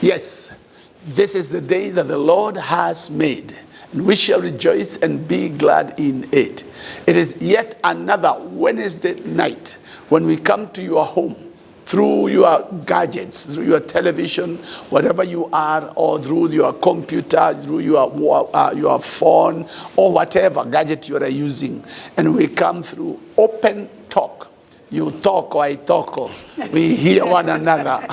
Yes, this is the day that the Lord has made, and we shall rejoice and be glad in it. It is yet another Wednesday night when we come to your home through your gadgets, through your television, whatever you are, or through your computer, through your phone, or whatever gadget you are using. And we come through open talk. You talk or I talk, or we hear one another.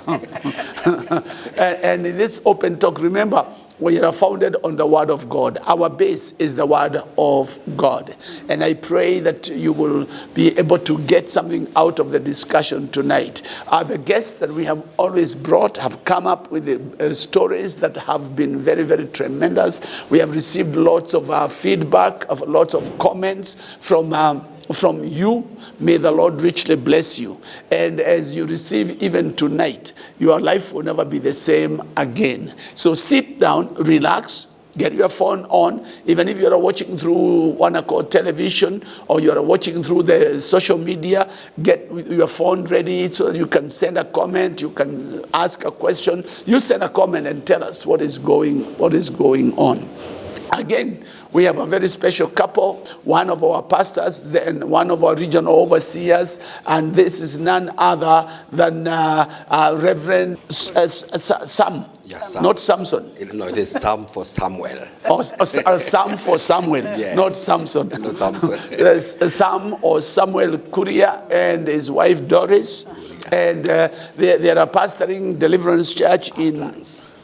And in this open talk, remember, we are founded on the Word of God. Our base is the Word of God. And I pray that you will be able to get something out of the discussion tonight. The guests that we have always brought have come up with stories that have been very, very tremendous. We have received lots of feedback, lots of comments from you. May the Lord richly bless you. And as you receive even tonight, your life will never be the same again. So sit down, relax, get your phone on. Even if you are watching through one called television, or you are watching through the social media, get your phone ready so that you can send a comment, you can ask a question. You send a comment and tell us what is going on. Again, we have a very special couple, one of our pastors, then one of our regional overseers, and this is none other than Reverend Sam. Yes, Sam. Not Samson. No, it is Sam for Samuel. Sam for Samuel, yeah. Not Samson. Not Samson. There's Sam or Samuel Kuria and his wife Doris, and they are pastoring Deliverance Church in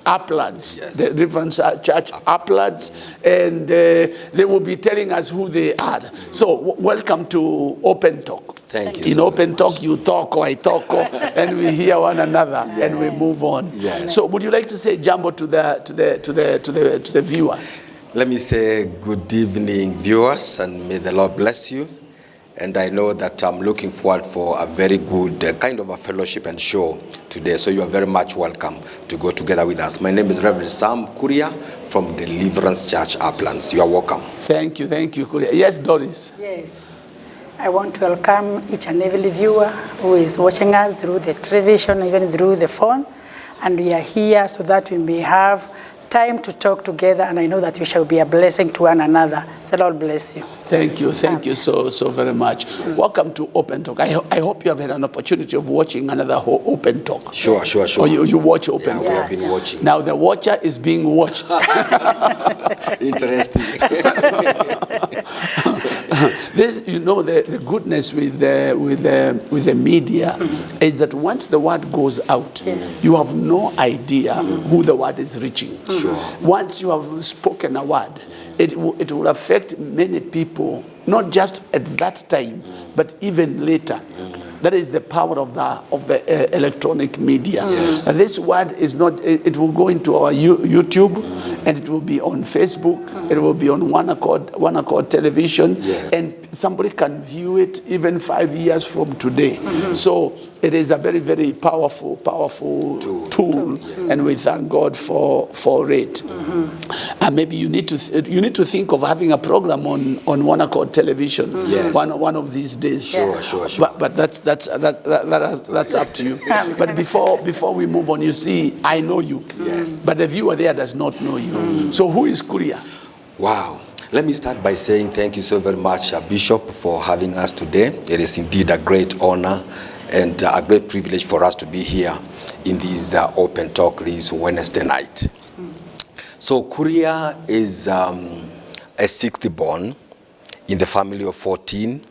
Uplands, yes. The Deliverance Church Uplands, and they will be telling us who they are. So welcome to Open Talk. Thank you. In Open Talk, you talk or I talk, and we hear one another, and we move on. Yes. So would you like to say jumbo to the viewers? Let me say good evening, viewers, and may the Lord bless you. And I know that I'm looking forward for a very good kind of a fellowship and show today. So you are very much welcome to go together with us. My name is Reverend Sam Kuria from Deliverance Church Uplands. You are welcome. Thank you, Kuria. Yes, Doris. Yes. I want to welcome each and every viewer who is watching us through the television, even through the phone. And we are here so that we may have time to talk together, and I know that we shall be a blessing to one another. The Lord bless you. Thank you so very much. Welcome to Open Talk. I hope you have had an opportunity of watching another Open Talk. Sure. Or you watch Open Talk. We have been watching. Now the watcher is being watched. Interesting. This, the goodness with the media is that once the word goes out, yes. You have no idea who the word is reaching. Sure. Once you have spoken a word, it will affect many people, not just at that time, but even later. That is the power of the electronic media. Yes. This word is not. It will go into our YouTube, and it will be on Facebook. It will be on One Accord television, yes. And somebody can view it even 5 years from today. So it is a very, very powerful tool, yes. And we thank God for it. And maybe you need to think of having a program on One Accord television, yes. one of these days. Sure. But that's up to you. But before we move on, you see, I know you, yes. But the viewer there does not know you. So who is Kuria? Wow. Let me start by saying thank you so very much, Bishop, for having us today. It is indeed a great honor and a great privilege for us to be here in this Open Talk this Wednesday night. So Kuria is a sixth born in the family of 14.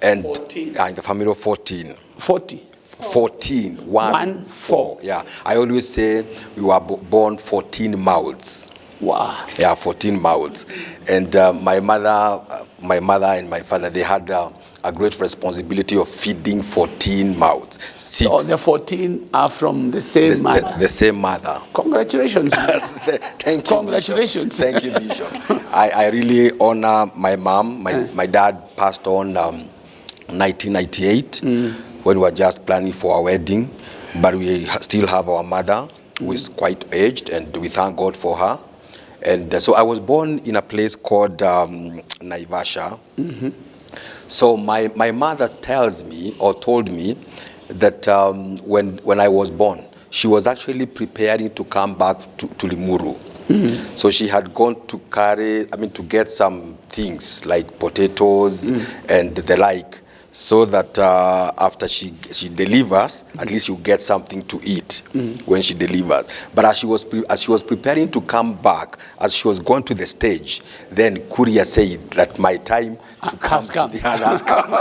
And 14. In the family of 14. 40. 14. 1, 4. Yeah. I always say we were born 14 mouths. Wow. Yeah, 14 mouths. And my mother and my father, they had a great responsibility of feeding 14 mouths. 6. So the 14 are from the same mother. The same mother. Congratulations. Thank you. Congratulations. Bishop. Thank you, Bishop. I really honor my mom. My dad passed on 1998 when we were just planning for our wedding. But we still have our mother, who is quite aged, and we thank God for her. And so I was born in a place called Naivasha. So my mother told me that when I was born, she was actually preparing to come back to Limuru. So she had gone to to get some things like potatoes and the like, so that after she delivers, at least you get something to eat when she delivers. But as she was preparing to come back, as she was going to the stage, then Kuria said that my time to come to the others come.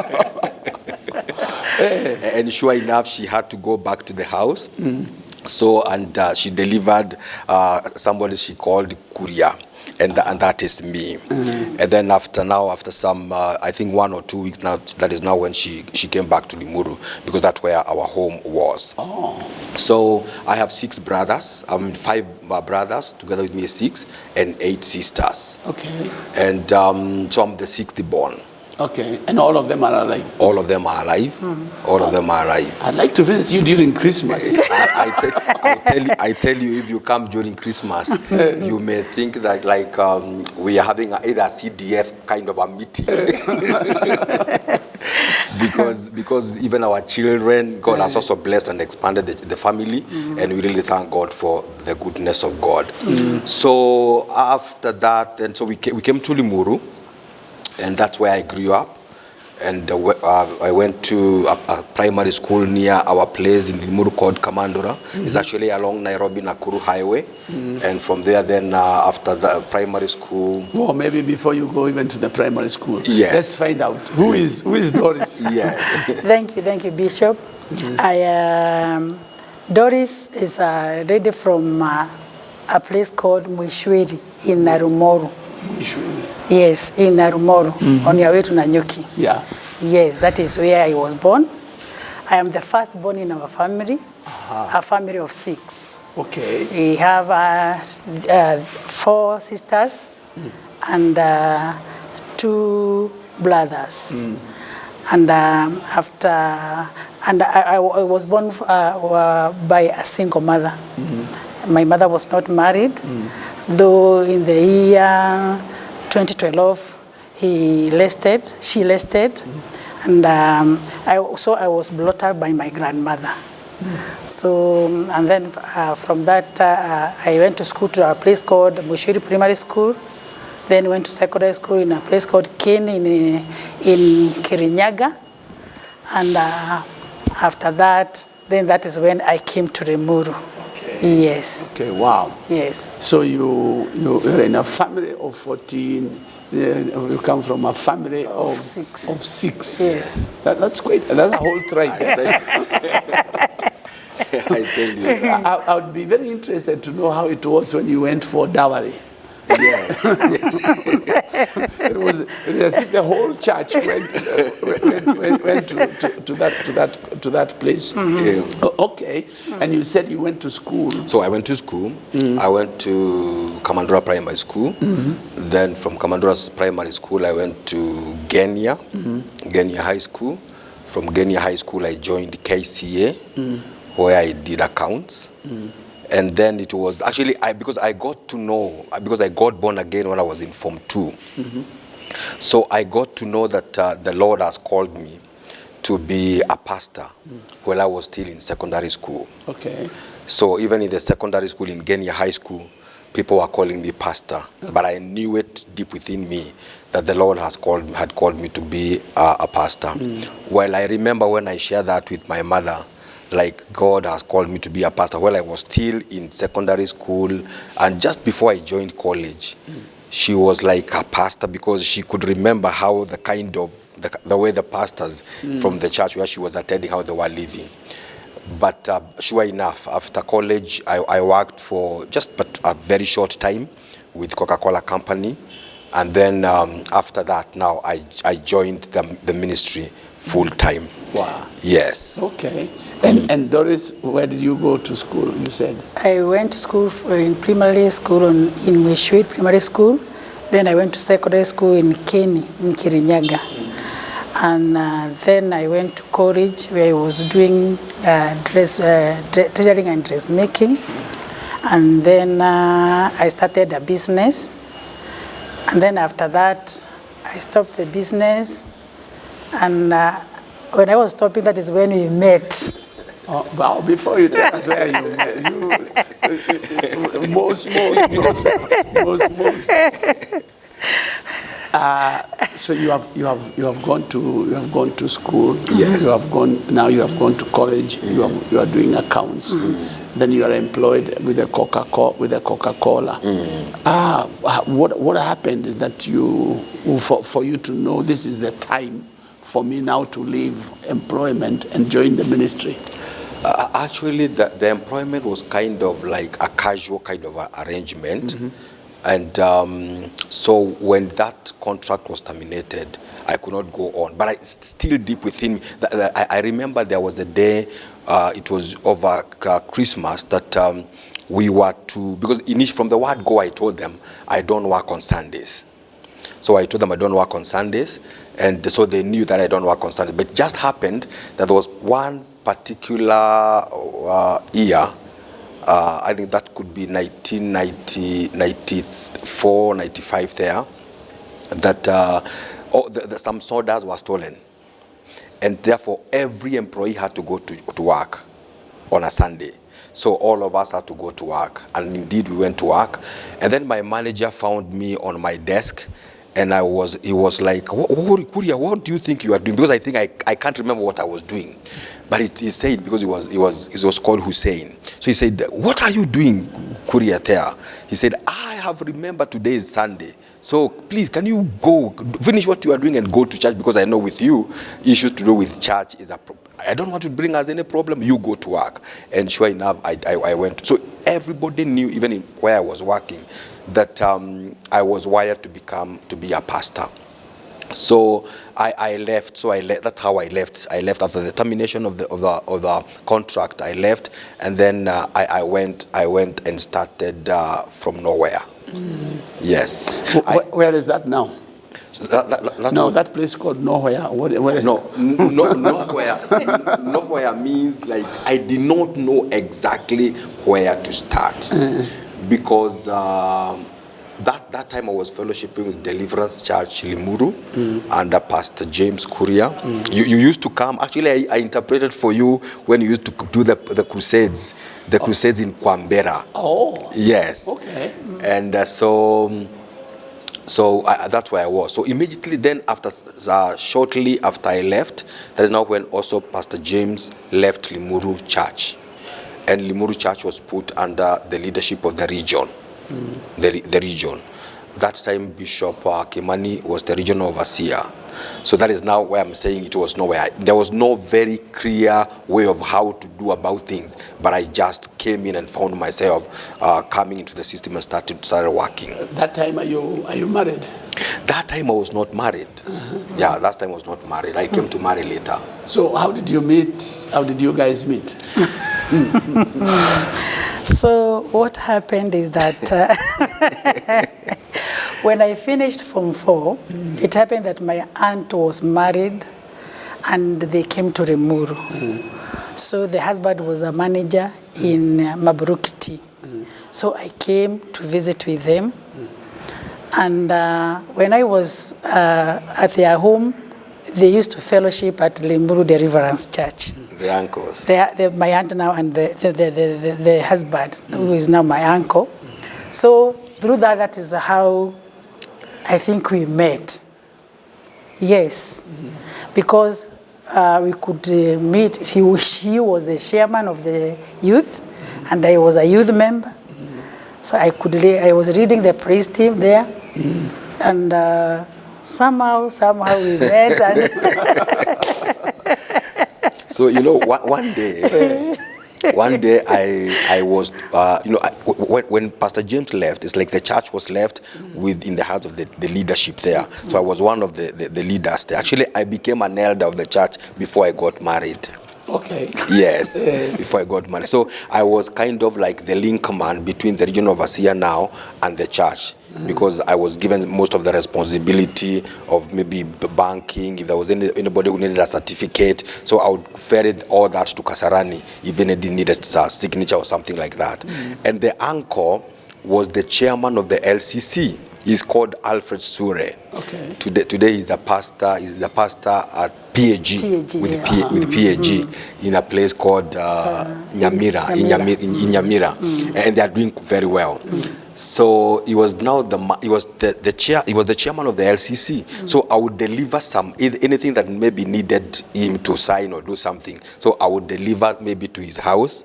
And sure enough, she had to go back to the house. So, and she delivered somebody she called Kuria, and that is me. And then after some, I think 1 or 2 weeks now, that is now when she came back to Limuru, because that's where our home was. So I have 6 brothers, 5 brothers, together with me 6, and 8 sisters. Okay. And so I'm the 6th born. Okay, and all of them are alive? All of them are alive. All of them are alive. I'd like to visit you during Christmas. I tell you, if you come during Christmas, you may think that we are having either a CDF kind of a meeting. because even our children, God has also blessed and expanded the family, and we really thank God for the goodness of God. So after that, and so we came to Limuru, and that's where I grew up. And I went to a primary school near our place in Limuru called Kamandura. It's actually along Nairobi-Nakuru highway. And from there, then after the primary school... Well, maybe before you go even to the primary school. Yes. Let's find out. Who is Doris? Yes. Thank you, Bishop. Doris is a lady from a place called Mwishwiri in Narumoru. Yes, in Narumoru, on your way to Nanyuki. Yeah. Yes, that is where I was born. I am the first born in our family, a family of 6. Okay. We have 4 sisters and 2 brothers. And I was born by a single mother. My mother was not married. Though in the year 2012, she listed, and I was brought up by my grandmother. So, and then from that, I went to school to a place called Mushiri Primary School, then went to secondary school in a place called Ken in Kirinyaga, and after that, then that is when I came to Limuru. Yes. Okay, wow. Yes. So you're in a family of 14, you come from a family of 6. Of 6. Yes. That's great. That's a whole tribe. I tell you. I would be very interested to know how it was when you went for dowry. Yes. It was as if the whole church went to that place. Okay. And you said you went to school. So I went to school. I went to Kamandura Primary School. Then from Kamandura Primary School, I went to Genia High School. From Genia High School, I joined KCA, where I did accounts. And then it was actually, because I got born again when I was in Form 2. So I got to know that the Lord has called me to be a pastor while I was still in secondary school. Okay. So even in the secondary school in Genia High School, people were calling me pastor. But I knew it deep within me that the Lord had called me to be a pastor. Well, I remember when I shared that with my mother, like God has called me to be a pastor while I was still in secondary school, and just before I joined college, she was like a pastor because she could remember how the way the pastors from the church where she was attending, how they were living. But sure enough, after college, I worked for just a very short time with Coca-Cola Company, and then after that, now I joined the ministry full time. Wow. Yes. Okay. And Doris, where did you go to school, you said? I went to school in primary school in Mwishwiri Primary School. Then I went to secondary school in Keni, in Kirinyaga. And then I went to college where I was doing tailoring and dressmaking. And then I started a business. And then after that, I stopped the business. And when I was stopping, that is when we met. Well, before you tell us where you most. So you have gone to school. Yes. You have gone to college. You are doing accounts. Then you are employed with a Coca-Cola. What happened is that for you to know this is the time for me now to leave employment and join the ministry? Actually, the employment was kind of like a casual kind of arrangement. And so when that contract was terminated, I could not go on. But it's still deep within me. I remember there was a day, it was over Christmas, that we were to, because initially from the word go, I told them, I don't work on Sundays. So I told them I don't work on Sundays. And so they knew that I don't work on Sundays. But it just happened that there was one particular year, I think that could be 1994, 95 there, that some sodas were stolen. And therefore, every employee had to go to work on a Sunday. So all of us had to go to work. And indeed, we went to work. And then my manager found me on my desk. And he was like, Kuria, what do you think you are doing? Because I think I can't remember what I was doing. But he said, because it was called Hussein. So he said, what are you doing, Kuria, there? He said, I have remembered today is Sunday. So please, can you go, finish what you are doing and go to church? Because I know with you, issues to do with church is I don't want to bring us any problem. You go to work. And sure enough, I went. So everybody knew, even where I was working, that I was wired to be a pastor. So I left. So I left. That's how I left. I left after the termination of the contract. I left, and then I went and started from nowhere. Yes. Where is that now? So that place called Nowhere. Where Nowhere. Nowhere means like I did not know exactly where to start, because that time I was fellowshipping with Deliverance Church Limuru under Pastor James Kuria. You used to come. Actually, I interpreted for you when you used to do the crusades, crusades in Kwambera. Oh. Yes. Okay. And so that's where I was. So immediately then, shortly after I left, that is now when also Pastor James left Limuru Church. And Limuru Church was put under the leadership of the region. The region. That time Bishop Kimani was the regional overseer. So that is now where I'm saying it was nowhere. There was no very clear way of how to do about things, but I just came in and found myself coming into the system and started working. That time are you married? That time I was not married. Yeah, that time I was not married. I came to marry later. So how did you meet? How did you guys meet? So what happened is that when I finished Form 4, it happened that my aunt was married and they came to Limuru. So the husband was a manager in Mabrukiti. So I came to visit with them. And when I was at their home, they used to fellowship at Limuru Deliverance Church. The uncles. My aunt now and the husband, who is now my uncle. So through that is how I think we met. Yes, because we could meet. He was the chairman of the youth, and I was a youth member. So I was reading the praise team there, and somehow we met. And So, one day I was, when Pastor James left, it's like the church was left in the hands of the leadership there. So I was one of the leaders there. Actually, I became an elder of the church before I got married. Okay. Yes, before I got married. So I was kind of like the link man between the regional overseer now and the church, because I was given most of the responsibility of maybe banking, if there was anybody who needed a certificate. So I would ferry all that to Kasarani, even if they needed a signature or something like that. And the uncle was the chairman of the LCC. He's called Alfred Sure. Okay. Today he's a pastor. He's a pastor at PAG, with PAG in a place called Nyamira, in Nyamira, and they are doing very well. So he was now the chair. He was the chairman of the LCC. So I would deliver anything that maybe needed him to sign or do something. So I would deliver maybe to his house.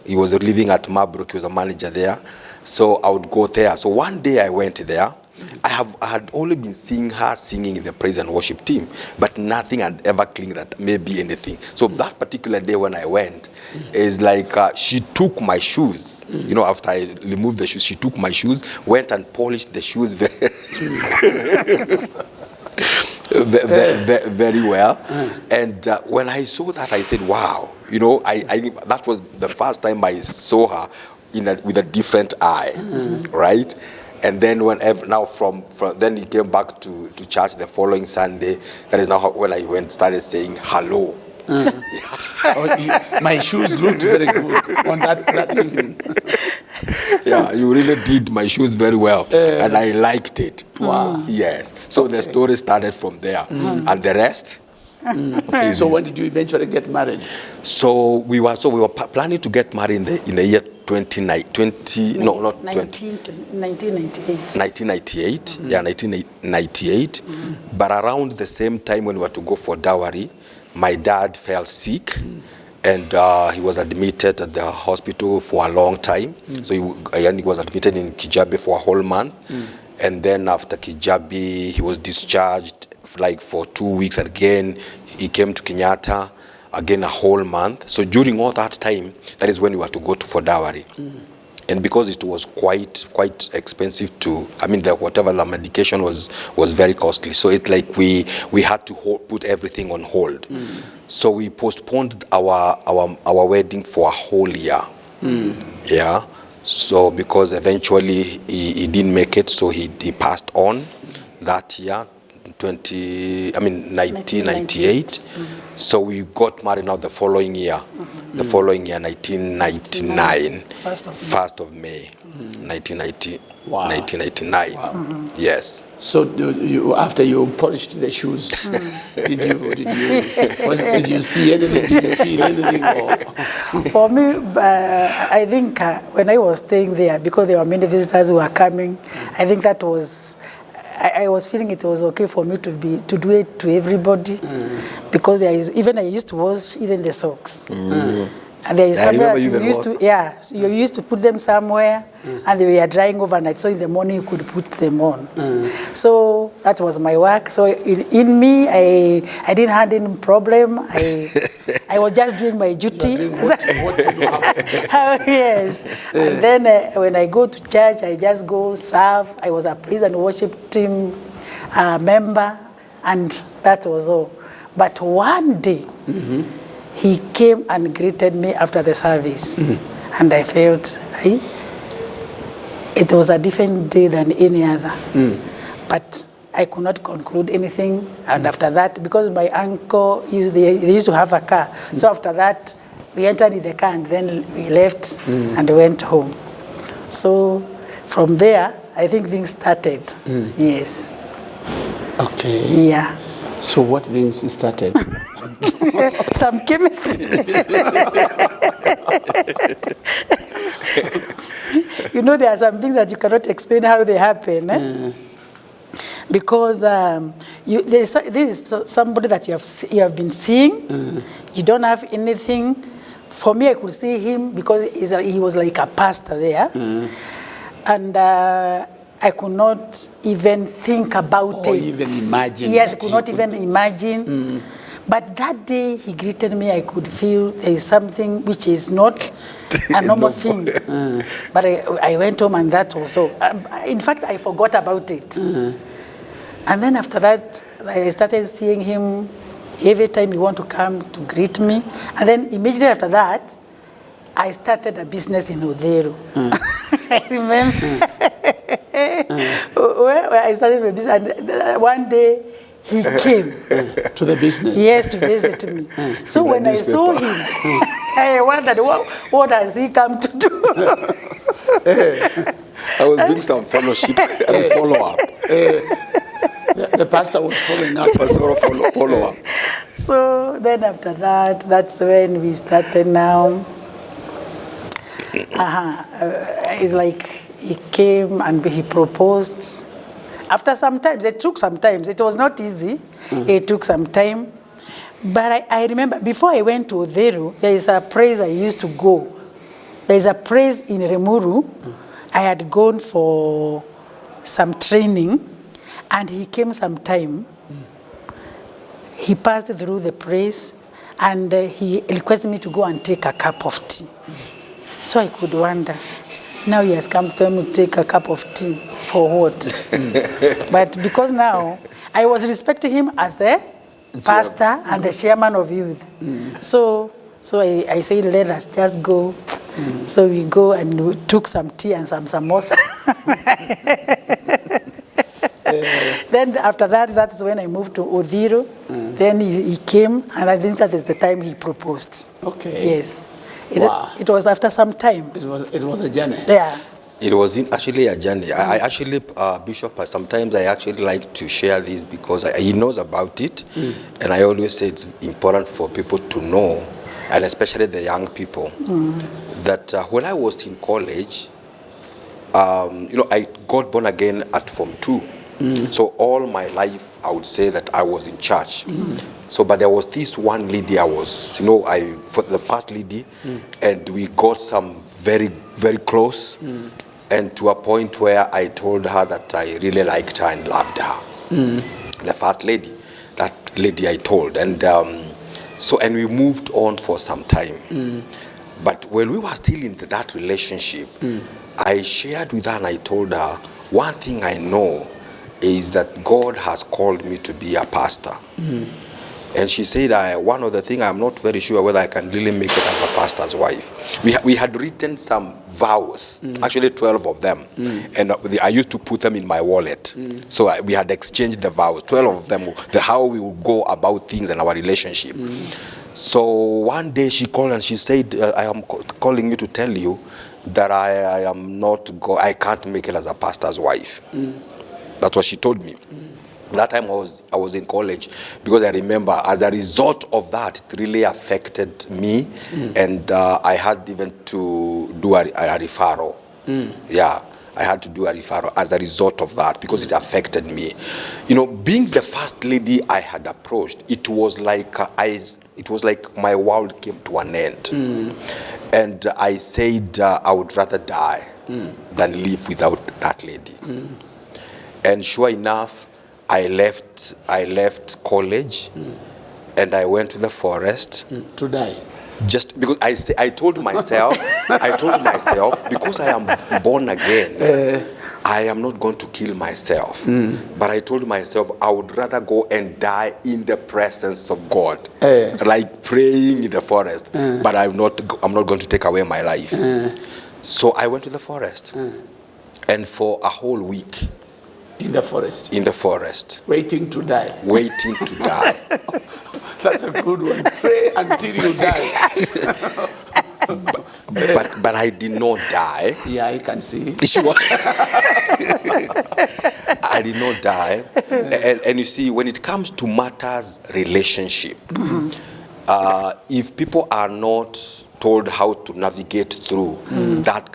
He was living at Marbrook. He was a manager there. So I would go there. So one day I went there. I had only been seeing her singing in the praise and worship team, but nothing had ever clicked that maybe anything. So that particular day when I went, is like she took my shoes. You know, after I removed the shoes, she took my shoes, went and polished the shoes very well. And when I saw that, I said, "Wow!" You know, I that was the first time I saw her with a different eye, right? And then from then he came back to church the following Sunday. That is now when I started saying hello. My shoes looked very good on that evening. Yeah, you really did my shoes very well, and I liked it. Wow. Yes. So the story started from there, and the rest. So when did you eventually get married? So we were planning to get married in the year 1998. Yeah, 1998. But around the same time when we were to go for dowry, my dad fell sick, and he was admitted at the hospital for a long time. So he was admitted in Kijabe for a whole month, and then after Kijabe, he was discharged like for 2 weeks again. He came to Kenyatta again a whole month. So during all that time, that is when we were to go for dowry. And because it was quite expensive whatever the medication was very costly. So it's like we had to put everything on hold. So we postponed our wedding for a whole year. Yeah. So because eventually he didn't make it, so he passed on that year, 1998. So we got married now the following year. The following year, 1999, 1st of May, 1999. Wow. Yes. So after you polished the shoes, did you see anything? Did you feel anything? Or? For me, I think when I was staying there, because there were many visitors who were coming, I think that was. I was feeling it was okay for me to do it to everybody, because I used to wash even the socks. And there is somewhere you used to put them somewhere, and they were drying overnight. So in the morning you could put them on. So that was my work. So in me, I didn't have any problem. I was just doing my duty. Yes. And then when I go to church, I just go serve. I was a praise and worship team member, and that was all. But one day, he came and greeted me after the service. And I felt it was a different day than any other. But I could not conclude anything. And after that, because my uncle, they used to have a car. So after that, we entered in the car, and then we left and went home. So from there, I think things started. Yes. Okay. Yeah. So what things started? Some chemistry. You know, there are some things that you cannot explain how they happen. Because this is somebody that you have been seeing. You don't have anything. For me, I could see him because he was like a pastor there. And I could not even think about it. Even imagine. Yes, I could not even imagine. But that day he greeted me, I could feel there is something which is not a normal thing. But I went home, and that also. In fact, I forgot about it. And then after that, I started seeing him every time he wanted to come to greet me. And then immediately after that, I started a business in Odero. I remember. Where I started my business, and one day he came to the business. Yes, to visit me. So when I saw him, I wondered, what has he come to do? I was doing some fellowship and follow-up. The pastor was following up. Follower. So then after that, that's when we started now. It's like he came and he proposed. After some time, it took some time. It was not easy. It took some time. But I remember, before I went to Otheru, there is a praise I used to go. There is a praise in Remuru. I had gone for some training, and he came sometime. He passed through the praise, and he requested me to go and take a cup of tea. So I could wonder, now he has come to tell me to take a cup of tea, for what? But because now, I was respecting him as the pastor and the chairman of youth. So I said, let us just go. So we go and we took some tea and some samosa. Then after that, that's when I moved to Odhiro. Then he came, and I think that is the time he proposed. Okay. Yes. It was after some time. It was a journey. Yeah. It was actually a journey. I actually, Bishop, sometimes I actually like to share this because he knows about it. And I always say it's important for people to know, and especially the young people, that when I was in college, I got born again at Form 2. So all my life, I would say that I was in church. So, but there was this one lady I was, for the first lady, and we got some very, very close, and to a point where I told her that I really liked her and loved her. The first lady, that lady I told, and and we moved on for some time. But when we were still in that relationship, I shared with her and I told her, one thing I know is that God has called me to be a pastor. And she said, one of the things, I'm not very sure whether I can really make it as a pastor's wife. We had written some vows, actually 12 of them, and I used to put them in my wallet. So we had exchanged the vows, 12 of them, how we would go about things in our relationship. So one day she called and she said, I am calling you to tell you that I can't make it as a pastor's wife. That's what she told me. That time I was in college, because I remember as a result of that, it really affected me, and I had even to do a referral. Yeah, I had to do a referral as a result of that, because it affected me. Being the first lady I had approached, it was like my world came to an end. And I said I would rather die than live without that lady. And sure enough, I left college, and I went to the forest to die. Just because I told myself, because I am born again, I am not going to kill myself. But I told myself I would rather go and die in the presence of God, like praying in the forest. But I'm not going to take away my life. So I went to the forest, and for a whole week. In the forest. In the forest. Waiting to die. Waiting to die. That's a good one. Pray until you die. But I did not die. Yeah, I can see. I did not die. And you see, when it comes to matters relationship, if people are not told how to navigate through that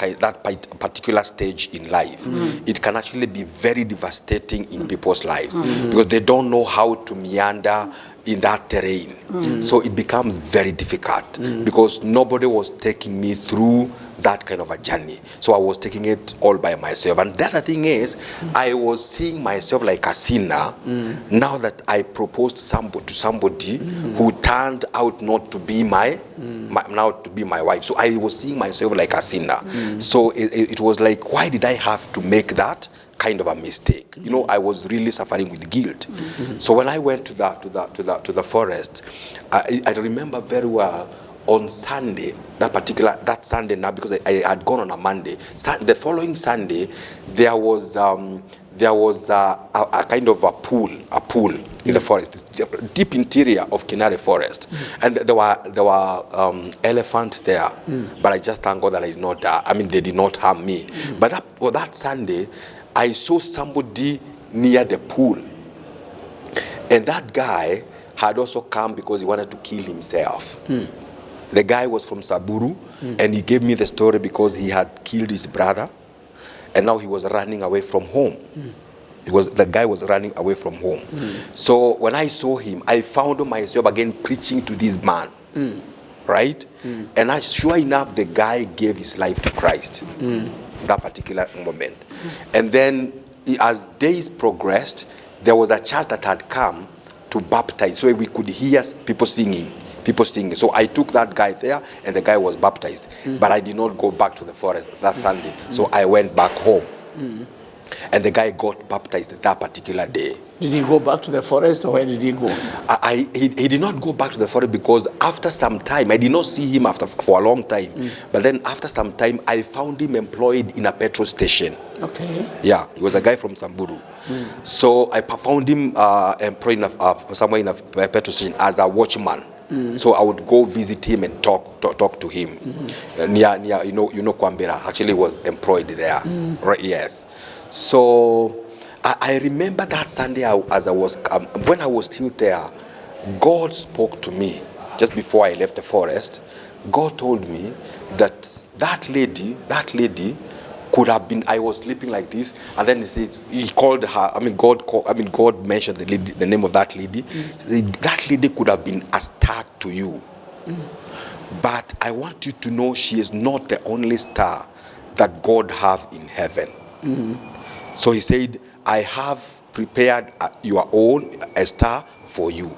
particular stage in life, it can actually be very devastating in people's lives, because they don't know how to meander in that terrain. So it becomes very difficult, because nobody was taking me through that kind of a journey. So I was taking it all by myself. And the other thing is, I was seeing myself like a sinner now that I proposed to somebody who turned out not to be my wife. So I was seeing myself like a sinner. So it was like, why did I have to make that kind of a mistake? I was really suffering with guilt. So when I went to the forest, I remember very well. On Sunday, that Sunday now, because I had gone on a Monday. The following Sunday, there was a kind of a pool in the forest, deep interior of Kinare Forest, and there were elephants there. But I just thank God that I did not. They did not harm me. But that Sunday, I saw somebody near the pool. And that guy had also come because he wanted to kill himself. The guy was from Saburu, and he gave me the story because he had killed his brother, and now he was running away from home. The guy was running away from home. So when I saw him, I found myself again preaching to this man, right? And sure enough, the guy gave his life to Christ that particular moment. And then as days progressed, there was a church that had come to baptize, so we could hear people singing. So I took that guy there, and the guy was baptized. But I did not go back to the forest that Sunday. So I went back home. And the guy got baptized that particular day. Did he go back to the forest, or where did he go? He did not go back to the forest because after some time, I did not see him for a long time. But then after some time, I found him employed in a petrol station. Okay. Yeah, he was a guy from Samburu. So I found him employed somewhere in a petrol station as a watchman. So I would go visit him and talk to him. Near Kwambera. Actually, he was employed there. Right? Yes. So I remember that Sunday when I was still there, God spoke to me just before I left the forest. God told me that lady could have been. I was sleeping like this, and then he called her. God mentioned the name of that lady. That lady could have been a star to you, but I want you to know she is not the only star that God have in heaven. So he said, I have prepared your own a star for you.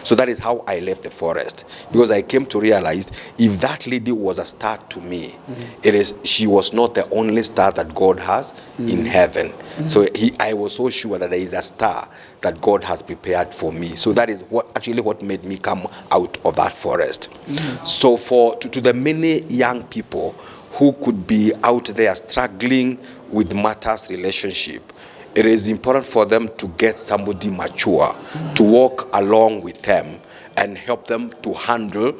So that is how I left the forest, because I came to realize if that lady was a star to me, she was not the only star that God has in heaven. So I was so sure that there is a star that God has prepared for me. So that is what made me come out of that forest. So to the many young people who could be out there struggling with matters relationship, it is important for them to get somebody mature to walk along with them and help them to handle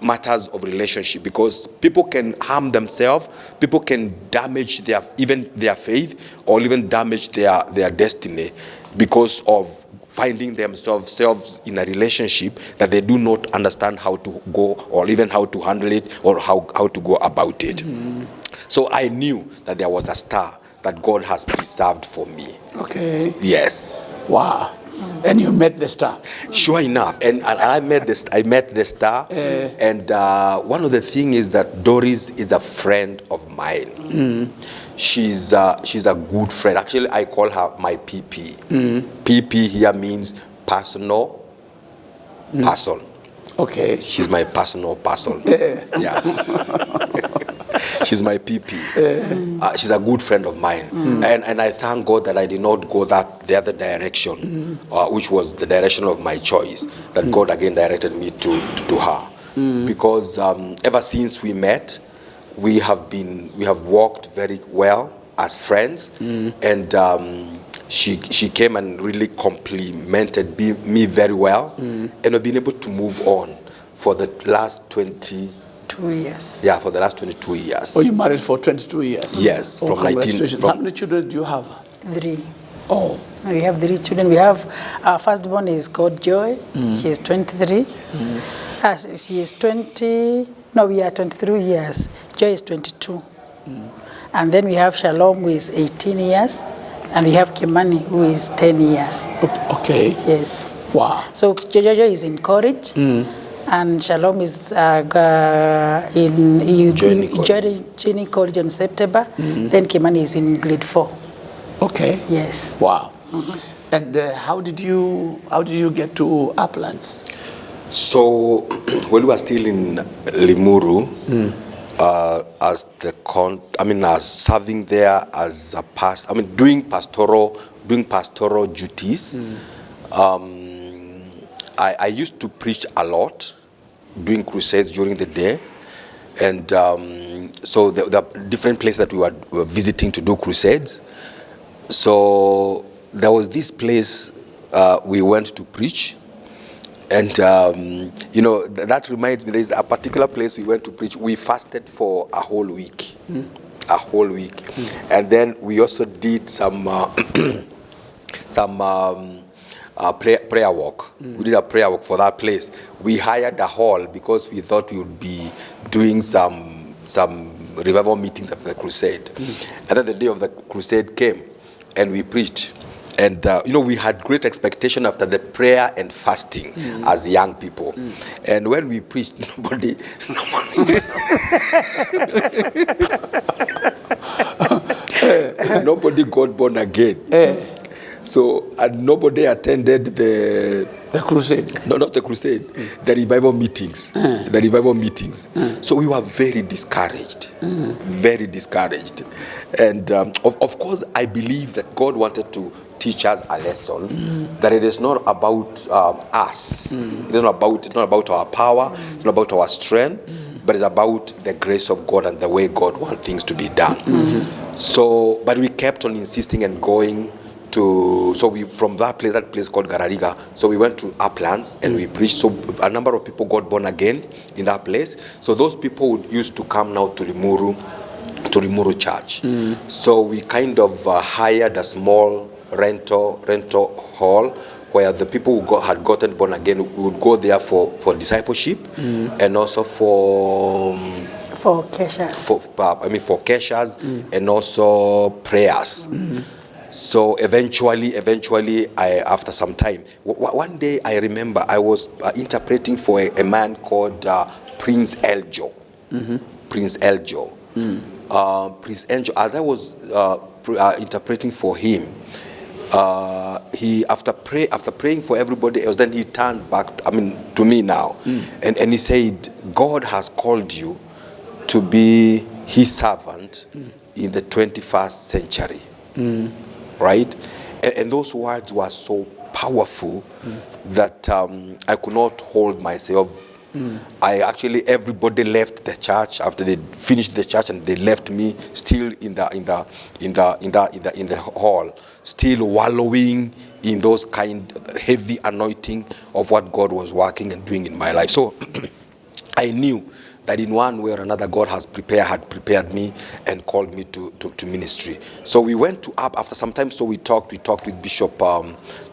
matters of relationship, because people can harm themselves, people can damage their faith, or even damage their destiny because of finding themselves in a relationship that they do not understand how to go, or even how to handle it, or how to go about it. So I knew that there was a star that God has preserved for me. Okay. Yes. Wow. And you met the star. Sure enough, and I met the star. And one of the things is that Doris is a friend of mine. She's a good friend. Actually, I call her my PP. PP here means personal person. Okay. She's my personal person. Yeah. She's my PP. She's a good friend of mine. And I thank God that I did not go the other direction, which was the direction of my choice, that God again directed me to her. Because ever since we met, we have walked very well as friends. And she came and really complimented me very well. And we've been able to move on for the last 22 years. Yeah, for the last 22 years. Oh, you married for 22 years? Yes, from 19. How many children do you have? 3. Oh. We have 3 children. We have our firstborn is called Joy. She is 23. She is 20. No, we are 23 years. Joy is 22. And then we have Shalom, who is 18 years. And we have Kimani, who is 10 years. Okay. Yes. Wow. So Jojo is in college. And Shalom is joining college in September. Then Kimani is in grade 4. Okay. Yes. Wow. And how did you get to Uplands? So when we were still in Limuru, as serving there as a pastor, doing pastoral duties. I used to preach a lot, doing crusades during the day, and so the different places that we were visiting to do crusades. So there was this place we went to preach, and that reminds me, there's a particular place we went to preach. We fasted for a whole week, and then we also did some prayer walk. We did a prayer walk for that place. We hired a hall because we thought we would be doing some revival meetings after the crusade. And then the day of the crusade came, and we preached. And we had great expectation after the prayer and fasting as young people. And when we preached, nobody got born again. So, and nobody attended the crusade. No, not the crusade. The revival meetings. The revival meetings. So we were very discouraged. Very discouraged. And of course, I believe that God wanted to teach us a lesson that it is not about us. It's not about our power. It's not about our strength. But it's about the grace of God and the way God wants things to be done. So, but we kept on insisting and going to, so we, from that place called Garariga, so we went to Uplands and we preached. So a number of people got born again in that place. So those people used to come now to Limuru Church. So we kind of hired a small rental hall where the people who had gotten born again would go there for discipleship and also for Keshas. For Keshas and also prayers. So eventually, after some time, one day I remember I was interpreting for a man called Prince Eljo. Prince Eljo. Prince Eljo, as I was interpreting for him, he after praying for everybody else, then he turned back to me now, and he said, God has called you to be his servant in the 21st century. Right? And those words were so powerful that I could not hold myself. Everybody left the church after they finished the church, and they left me still in the hall, still wallowing in those kind of heavy anointing of what God was working and doing in my life. So I knew that in one way or another God had prepared me and called me to ministry. So we went to up after some time. So we talked with Bishop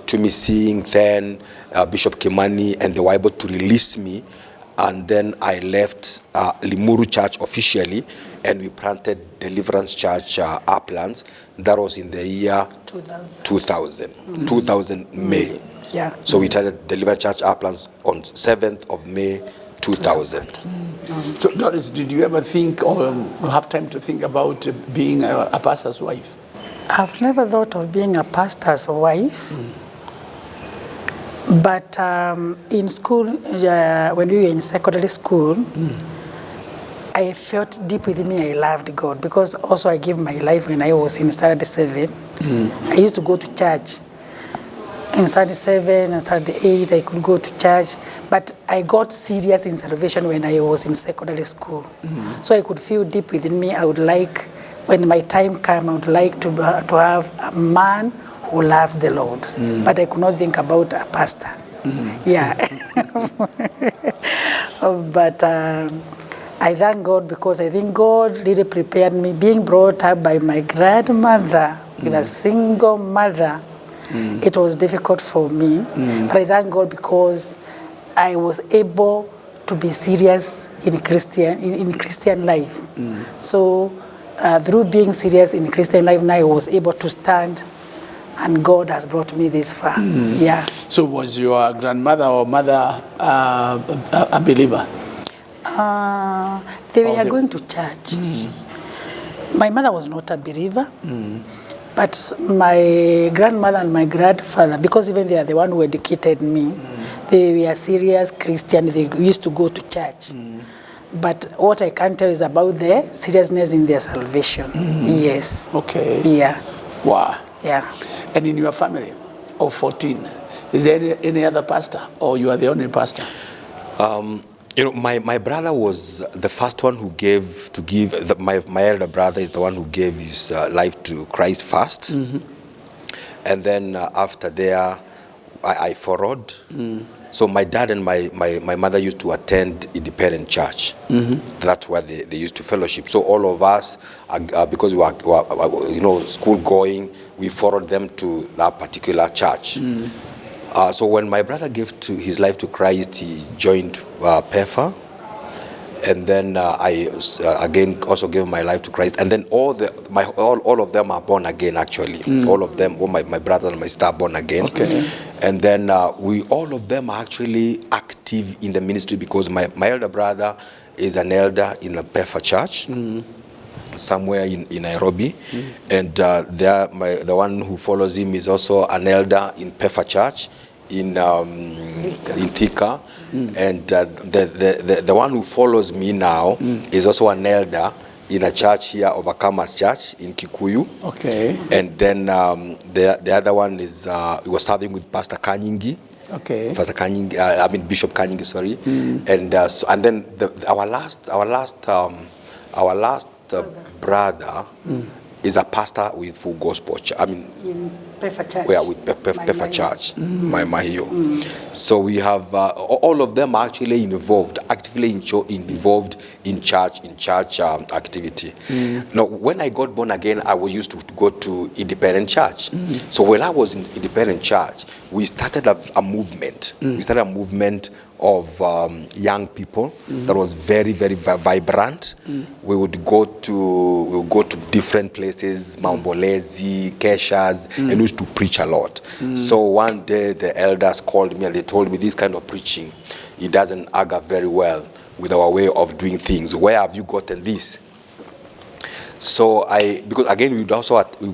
Tumising, then Bishop Kimani, and they were able to release me. And then I left Limuru Church officially, and we planted Deliverance Church Uplands. That was in the year 2000 May. Yeah. So we started Deliverance Church Uplands on 7th of May 2000. So Doris, did you ever think or have time to think about being a pastor's wife? I've never thought of being a pastor's wife. But in school, when we were in secondary school, I felt deep within me I loved God, because also I gave my life when I was in Standard 7. I used to go to church. In Standard 7 and Standard 8, I could go to church. But I got serious in salvation when I was in secondary school. So I could feel deep within me, I would like, when my time came, I would like to have a man who loves the Lord. But I could not think about a pastor. Yeah. But I thank God, because I think God really prepared me. Being brought up by my grandmother, with a single mother, it was difficult for me. But I thank God because I was able to be serious in Christian life. So through being serious in Christian life, now I was able to stand, and God has brought me this far. Yeah. So was your grandmother or mother a believer? They were going to church. My mother was not a believer. But my grandmother and my grandfather, because even they are the one who educated me, they were serious Christians. They used to go to church. But what I can tell is about the seriousness in their salvation. Yes. Okay. Yeah. Wow. Yeah. And in your family of 14, is there any other pastor, or you are the only pastor? My brother was the first one who my elder brother is the one who gave his life to Christ first. And then after there, I followed. So my dad and my mother used to attend independent church. That's where they used to fellowship. So all of us, because we were school going, we followed them to that particular church. So when my brother gave his life to Christ, he joined PEFA. And then I again also gave my life to Christ. And then all of them are born again, actually. All of them, all my brothers and my sister are born again. Okay. And then all of them are actually active in the ministry, because my elder brother is an elder in the PEFA church. Somewhere in Nairobi, and the one who follows him is also an elder in PEFA church in Thika, and the one who follows me now is also an elder in a church here, Overcomers Church in Kikuyu. Okay. And then the other one is he was serving with Pastor Kanyingi. Okay. Pastor Kanyingi, Bishop Kanyingi, sorry. And then our last brother is a pastor with Full Gospel Church. In PEFA Church. Yeah, with PEFA Church, Mahio. So we have all of them are actually actively involved in church activity. Now, when I got born again, I was used to go to independent church. So when I was in independent church, we started a movement. We started a movement of young people that was very, very vibrant. We would go to different places, Maombolezi, Keshas, and we used to preach a lot. So one day the elders called me and they told me, this kind of preaching, it doesn't agree very well with our way of doing things. Where have you gotten this? So because again we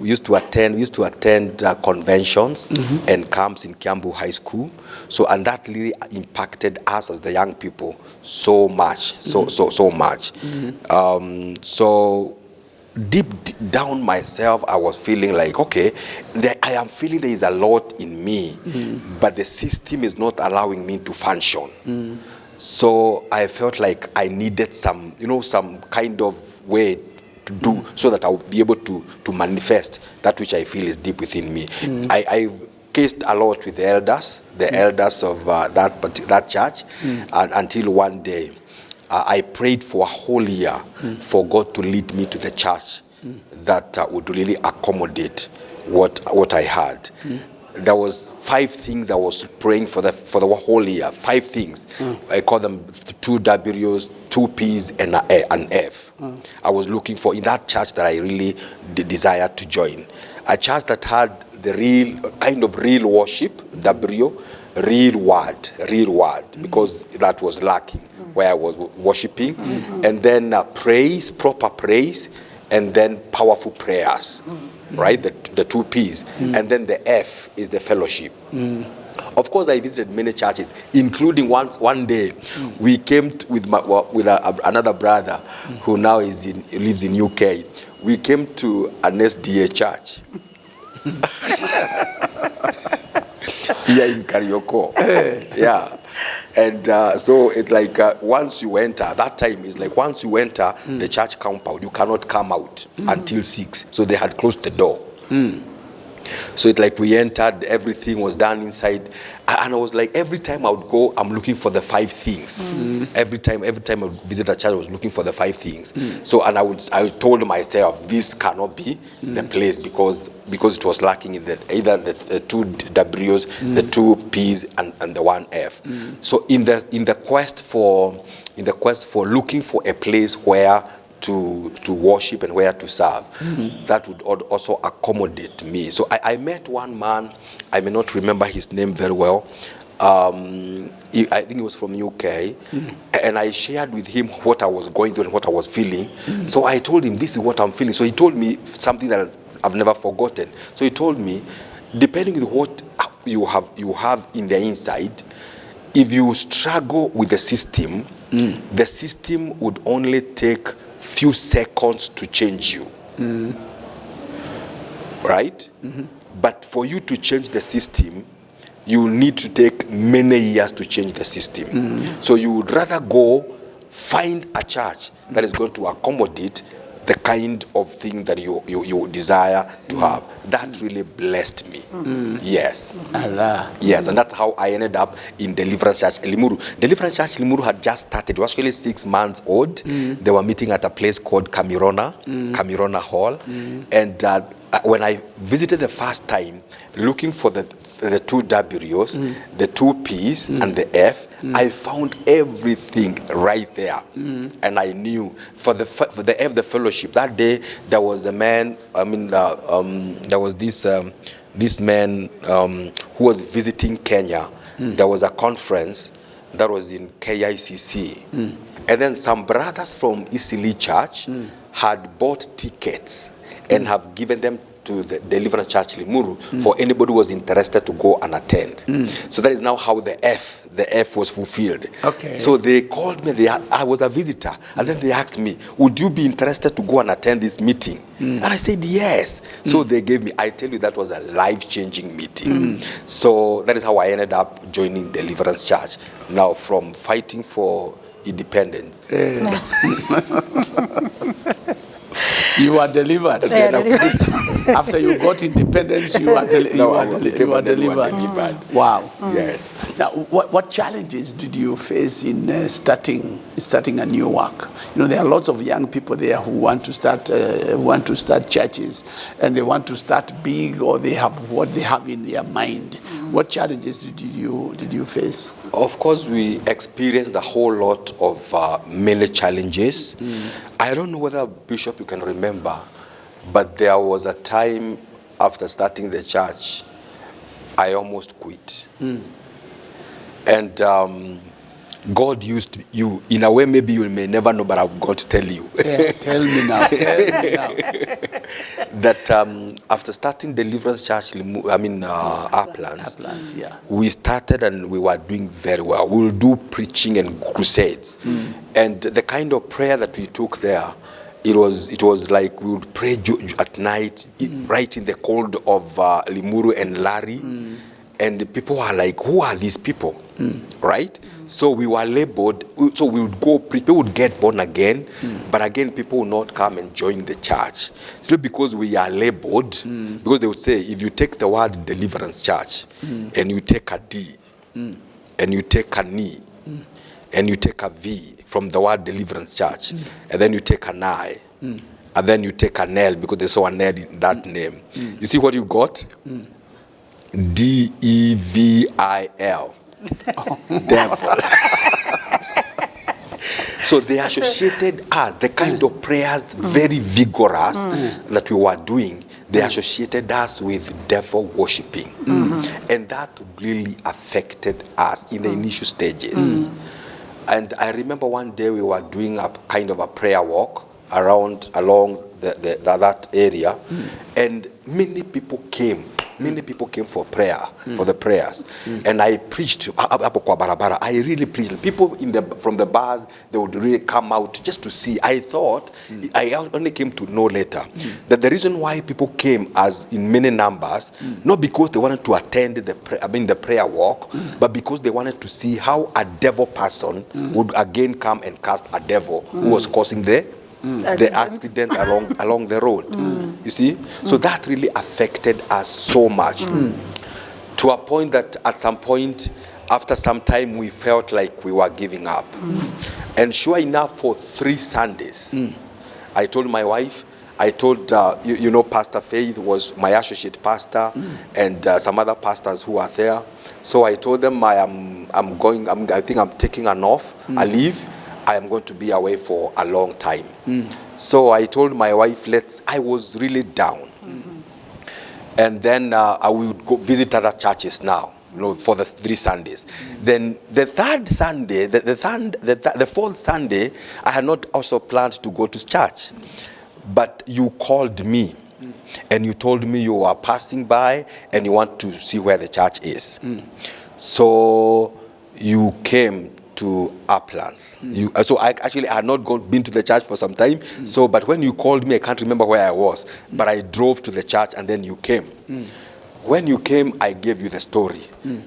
used to attend conventions and camps in Kiambu High School. So and that really impacted us as the young people so much, so much. So deep down myself, I was feeling like, okay, I am feeling there is a lot in me, but the system is not allowing me to function. So I felt like I needed some kind of way to do so that I would be able to manifest that which I feel is deep within me. I cased a lot with the elders of that church, and until one day I prayed for a whole year for God to lead me to the church that would really accommodate what I had. There was 5 things I was praying for the whole year. 5 things. I call them 2 W's, 2 P's, and an F. I was looking for in that church that I really desired to join. A church that had the real worship, W, real word, because that was lacking where I was worshiping. And then proper praise, and then powerful prayers. Right, the 2 P's, and then the F is the fellowship. Of course, I visited many churches, including one day we came with another brother who now lives in UK. We came to an SDA church here in Karioko. Yeah. And so it's like once you enter, that time is like once you enter the church compound, you cannot come out until 6. So they had closed the door. So it's like we entered, everything was done inside. And I was like, every time I would go, I'm looking for the 5 things. Every time I would visit a church, I was looking for the 5 things. So, and I told myself, this cannot be the place because it was lacking in either the 2 W's, the 2 P's, and the 1 F. So in the quest for looking for a place where to worship and where to serve, that would also accommodate me. So I met one man, I may not remember his name very well. I think he was from UK, and I shared with him what I was going through and what I was feeling. So I told him, this is what I'm feeling. So he told me something that I've never forgotten. So he told me, depending on what you have in the inside, if you struggle with the system would only take few seconds to change you. Right? But for you to change the system, you need to take many years to change the system. So you would rather go find a church that is going to accommodate the kind of thing that you desire to have. That really blessed me. Yes. Allah. Yes, and that's how I ended up in Deliverance Church Limuru. Deliverance Church Limuru had just started. It was actually 6 months old. They were meeting at a place called Kamirona Hall. And when I visited the first time, looking for the 2 W's, the 2 P's, and the F, I found everything right there. And I knew for the F, the fellowship, that day there was a man, there was this man who was visiting Kenya. There was a conference that was in KICC. And then some brothers from Isili Church had bought tickets and have given them to the Deliverance Church Limuru for anybody who was interested to go and attend. So that is now how the F was fulfilled. Okay. So they called me, I was a visitor, and then they asked me, would you be interested to go and attend this meeting? And I said yes. So they gave me, I tell you, that was a life-changing meeting. So that is how I ended up joining Deliverance Church. Now, from fighting for independence. You are delivered. After you got independence, you are delivered. Wow. Yes. Now, what challenges did you face in starting a new work? There are lots of young people there who want to start churches, and they want to start big, or they have what they have in their mind. What challenges did you face? Of course, we experienced a whole lot of many challenges. I don't know whether, Bishop, you can remember, but there was a time after starting the church, I almost quit. And God used you in a way maybe you may never know, but I've got to tell you. Yeah, tell me now. That after starting Deliverance Church, Uplands, yeah. We started and we were doing very well. We'll do preaching and crusades. And the kind of prayer that we took there, it was like we would pray at night, right in the cold of Limuru and Lari. And the people were like, who are these people? Right? So we were labeled, so we would go, people would get born again, but again, people would not come and join the church. It's not because we are labeled, because they would say, if you take the word Deliverance Church, and you take a D, and you take an E, and you take a V from the word Deliverance Church, and then you take an I, and then you take an L, because they saw an L in that name. You see what you got? D-E-V-I-L. Devil. So they associated us, the kind of prayers, very vigorous, that we were doing, they associated us with devil worshipping. And that really affected us in the initial stages. And I remember one day we were doing a kind of a prayer walk along that area, and many people came for prayer, for the prayers. And I preached I really preached. People from the bars, they would really come out just to see. I thought, I only came to know later, that the reason why people came as in many numbers, not because they wanted to attend the prayer walk, but because they wanted to see how a devil person would again come and cast a devil who was causing the accident along the road. You see? So that really affected us so much. To a point that at some point, after some time, we felt like we were giving up. And sure enough, for 3 Sundays, I told my wife, I told, Pastor Faith was my associate pastor, and some other pastors who are there. So I told them I think I'm taking a leave. I am going to be away for a long time. So I told my wife, I was really down. And then I would go visit other churches now, for the 3 Sundays. Then the 3rd Sunday, the 4th Sunday, I had not also planned to go to church. But you called me, and you told me you were passing by, and you want to see where the church is. So you came to Uplands. So I had not been to the church for some time. But when you called me, I can't remember where I was, but I drove to the church and then you came. when you came, I gave you the story.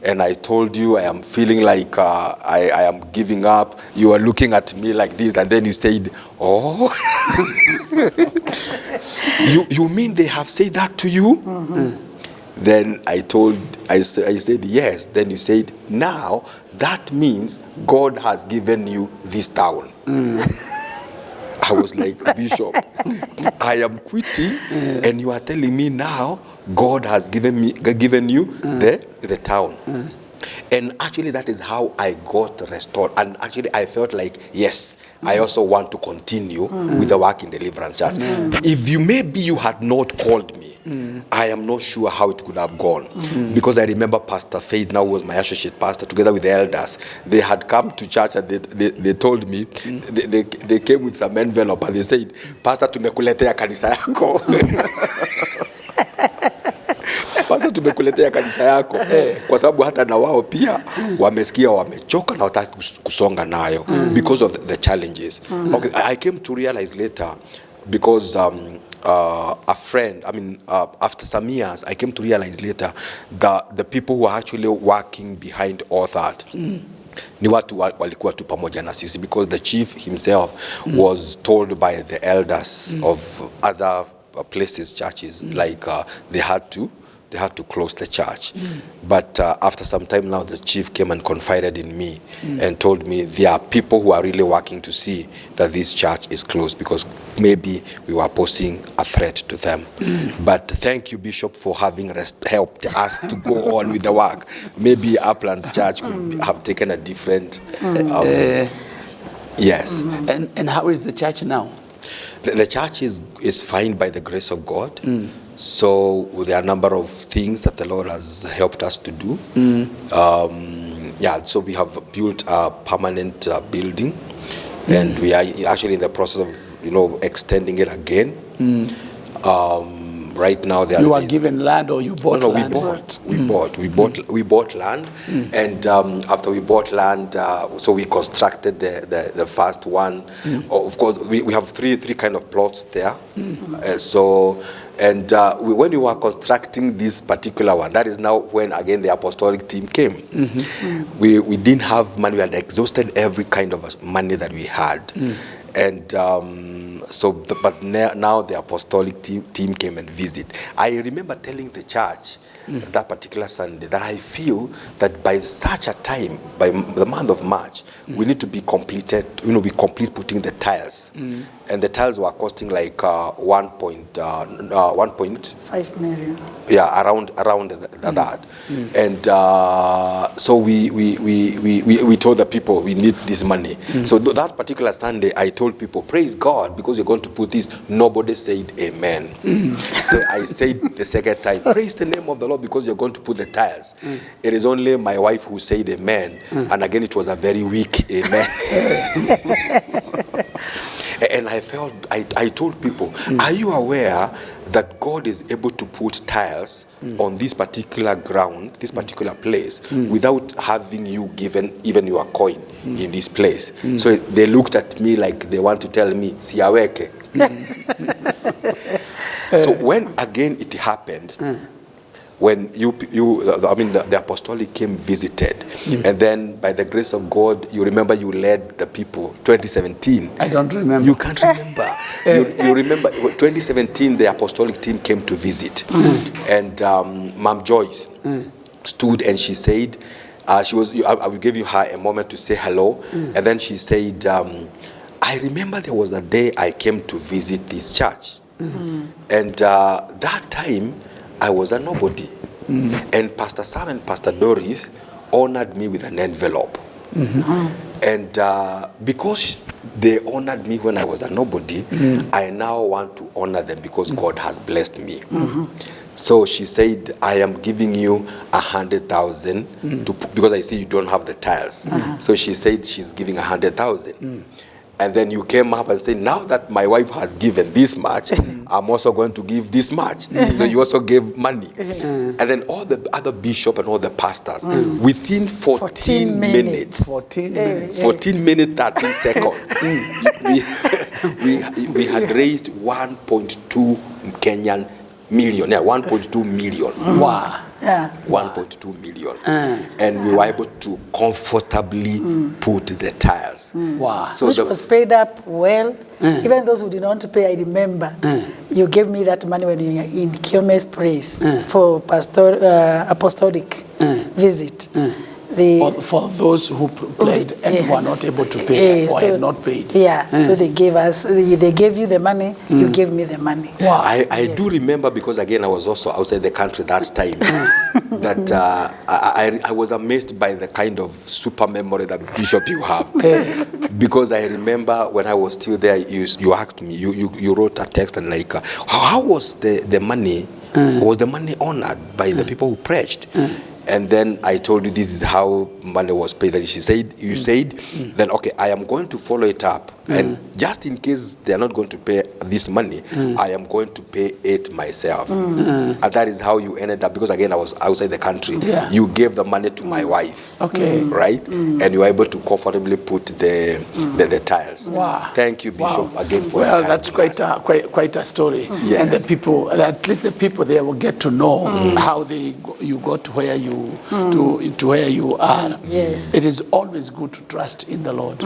And I told you I am feeling like I am giving up. You were looking at me like this, and then you said, oh. you mean they have said that to you? Then I said, yes. Then you said, now that means God has given you this town. I was like, Bishop, I am quitting, and you are telling me now God has given you the town. And actually that is how I got restored. And actually I felt like, yes, I also want to continue with the work in Deliverance Church. If you had not called me, I am not sure how it could have gone. Because I remember Pastor Faith now was my associate pastor, together with the elders. They had come to church and they told me, they came with some envelope and they said, Pastor, tumekuletea kanisa yako. Pastor, tumekuletea kanisa yako. Kwa sababu hata na wao pia wamesikia wamechoka na wataki kusonga nayo because of the challenges. Okay, I came to realize later because a friend, after some years, I came to realize later that the people who are actually working behind all that ni watu walikuwa tu pamoja na sisi, because the chief himself was told by the elders of other places, churches, like they had to close the church. But after some time now, the chief came and confided in me and told me there are people who are really working to see that this church is closed because maybe we were posing a threat to them. But thank you, Bishop, for having helped us to go on with the work. Maybe Uplands Church could have taken a different... yes. And how is the church now? The church is fine by the grace of God. So there are a number of things that the Lord has helped us to do. So we have built a permanent building, and we are actually in the process of extending it again. Right now, you are given land, or you bought land? No, we bought land, and after we bought land, so we constructed the first one. Of course, we have three kind of plots there. When we were constructing this particular one, that is now when again the apostolic team came. We didn't have money. We had exhausted every kind of money that we had, and but now the apostolic team came and visit. I remember telling the church that particular Sunday that I feel that by such a time, by the month of March, we need to be complete putting the tiles. And the tiles were costing like 1.5 million. Yeah, around that. And so we told the people we need this money. So that particular Sunday, I told people, praise God, because you're going to put this. Nobody said amen. So I said the second time, praise the name of the Lord, because you're going to put the tiles. It is only my wife who said amen. And again, it was a very weak amen. And I told people, are you aware that God is able to put tiles on this particular ground, this particular place, without having you given even your coin in this place? So they looked at me like they want to tell me, siyaweke. So when again it happened, when the apostolic came visited, and then by the grace of God, you remember you led the people 2017. I don't remember. You can't remember. you remember 2017, the apostolic team came to visit, and Ma'am Joyce stood and she said, I will give you her a moment to say hello, and then she said, I remember there was a day I came to visit this church, and that time I was a nobody. And Pastor Sam and Pastor Doris honored me with an envelope. And because they honored me when I was a nobody, I now want to honor them because God has blessed me. So she said, I am giving you 100,000 because I see you don't have the tiles. So she said she's giving 100,000. And then you came up and said, now that my wife has given this much, I'm also going to give this much. So you also gave money. And then all the other bishops and all the pastors, within 14 minutes, 13 seconds, we had raised 1.2 Kenyan million. Yeah, 1.2 million. Wow. Yeah. 1.2 million. And we were able to comfortably put the tiles. Wow. So Which was paid up well. Even those who did not pay, I remember, you gave me that money when you were in Kiome's Praise for apostolic visit. For those who pledged and were not able to pay or had not paid. Yeah, so they gave you the money, you gave me the money. Wow. I do remember, because again I was also outside the country that time, that I was amazed by the kind of super memory that Bishop you have. Because I remember when I was still there, you asked me, you wrote a text and like, how was the money, was the money honored by the people who pledged? And then I told you this is how money was paid. And you said, then okay, I am going to follow it up. And just in case they are not going to pay this money, I am going to pay it myself. And that is how you ended up, because again, I was outside the country. Yeah. You gave the money to my wife. Okay. Right? And you were able to comfortably put the tiles. Wow. Thank you, Bishop, again for that's quite a story. Yes. And the people, at least the people there will get to know how you got to where you to where you are. Yes. It is always good to trust in the Lord.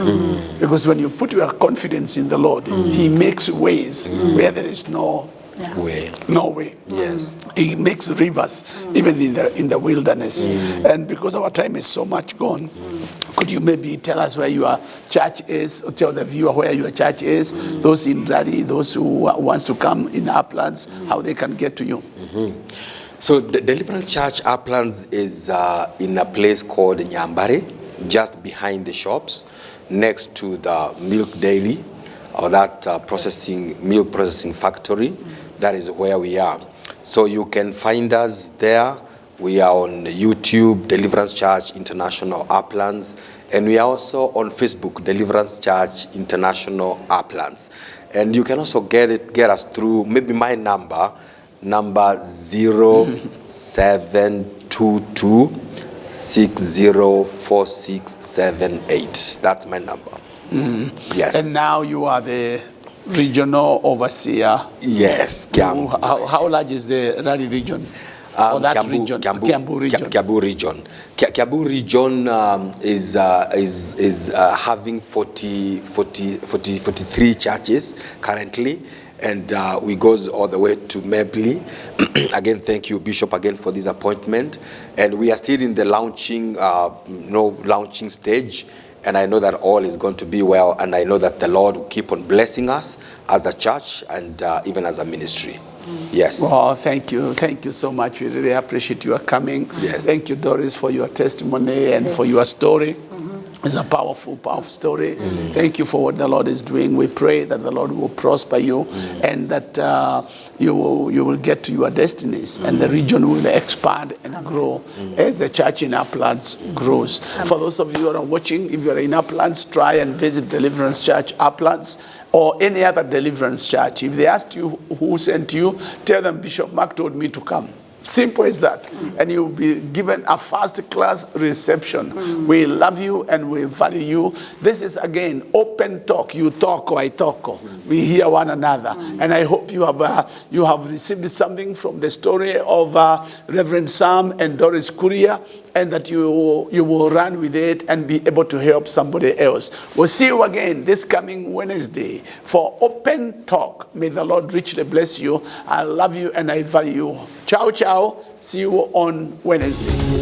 Because when you put your confidence in the Lord, He makes ways where there is no way. No way. Yes. He makes rivers even in the wilderness. And because our time is so much gone, could you maybe tell us where your church is, or tell the viewer where your church is, those in Raleigh, those who wants to come in Uplands, how they can get to you? So the Deliverance Church Uplands is in a place called Nyambare, just behind the shops, next to the milk dairy, or that milk processing factory. That is where we are. So you can find us there. We are on YouTube, Deliverance Church International Uplands, and we are also on Facebook, Deliverance Church International Uplands. And you can also get us through maybe my number 0722604678. That's my number. Yes. And now you are the regional overseer. Yes. How large is the Raleigh region? Or that region? Kiambu region. Kiambu region. Kiambu region is having 43 churches currently. And we goes all the way to Mabley. Again, thank you, Bishop, again for this appointment. And we are still in the launching stage. And I know that all is going to be well. And I know that the Lord will keep on blessing us as a church and even as a ministry. Yes. Well, thank you. Thank you so much. We really appreciate your coming. Yes. Thank you, Doris, for your testimony and for your story. It's a powerful, powerful story. Thank you for what the Lord is doing. We pray that the Lord will prosper you and that you will get to your destinies and the region will expand and grow as the church in Uplands grows. For those of you who are watching, if you are in Uplands, try and visit Deliverance Church Uplands or any other Deliverance Church. If they ask you who sent you, tell them Bishop Mark told me to come. Simple as that. And you'll be given a first-class reception. We love you and we value you. This is, again, open talk. You talk or I talk. We hear one another. And I hope you have received something from the story of Reverend Sam and Doris Kuria, and that you will run with it and be able to help somebody else. We'll see you again this coming Wednesday for Open Talk. May the Lord richly bless you. I love you and I value you. Ciao, ciao. See you on Wednesday.